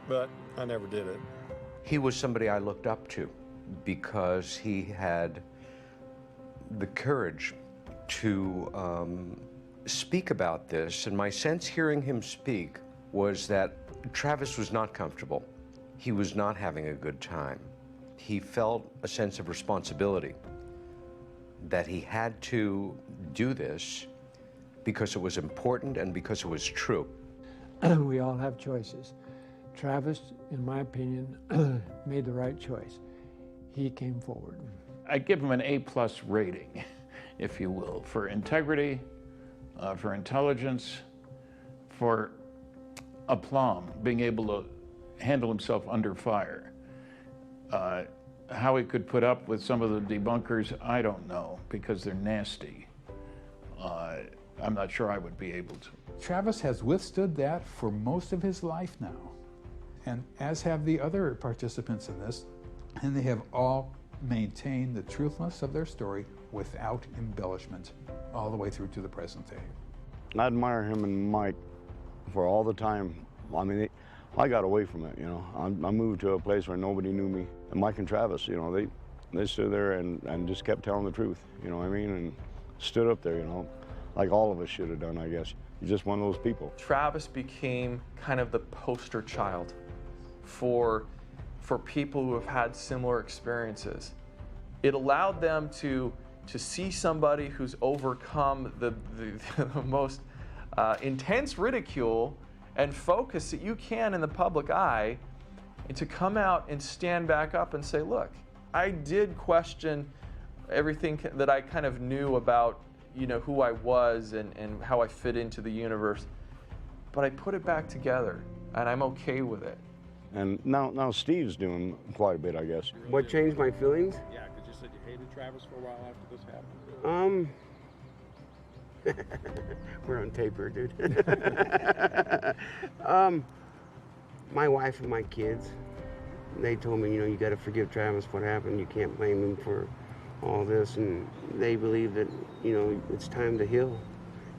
but I never did it. He was somebody I looked up to because he had the courage to speak about this, and my sense hearing him speak was that Travis was not comfortable. He was not having a good time. He felt a sense of responsibility that he had to do this because it was important and because it was true. We all have choices. Travis, in my opinion, made the right choice. He came forward. I give him an A+ rating, if you will, for integrity, for intelligence, for aplomb, being able to handle himself under fire. How he could put up with some of the debunkers, I don't know, because they're nasty. I'm not sure I would be able to. Travis has withstood that for most of his life now, and as have the other participants in this, and they have all maintained the truthfulness of their story without embellishment all the way through to the present day. I admire him and Mike for all the time. I mean, I got away from it, you know. I moved to a place where nobody knew me. And Mike and Travis, you know, they stood there and just kept telling the truth, you know what I mean? And stood up there, you know, like all of us should have done, I guess. He's just one of those people. Travis became kind of the poster child for people who have had similar experiences. It allowed them to see somebody who's overcome the most intense ridicule and focus that you can in the public eye, and to come out and stand back up and say, look, I did question everything that I kind of knew about, you know, who I was and how I fit into the universe, but I put it back together and I'm okay with it. And now Steve's doing quite a bit, I guess. What changed my feelings? Yeah, because you said you hated Travis for a while after this happened. We're on tape here, dude. My wife and my kids, they told me, you know, you got to forgive Travis what happened. You can't blame him for all this, and they believe that, you know, it's time to heal.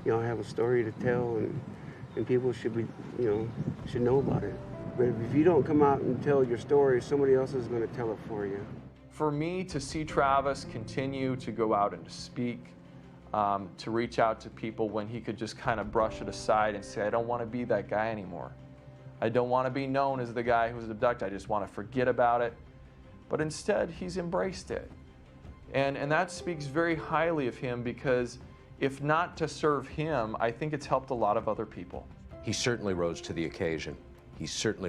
You all have a story to tell, and people should be, you know, should know about it. But if you don't come out and tell your story, somebody else is going to tell it for you. For me to see Travis continue to go out and to speak, to reach out to people when he could just kind of brush it aside and say, I don't want to be that guy anymore. I don't want to be known as the guy who was abducted. I just want to forget about it. But instead, he's embraced it. And that speaks very highly of him, because if not to serve him, I think it's helped a lot of other people. He certainly rose to the occasion. He certainly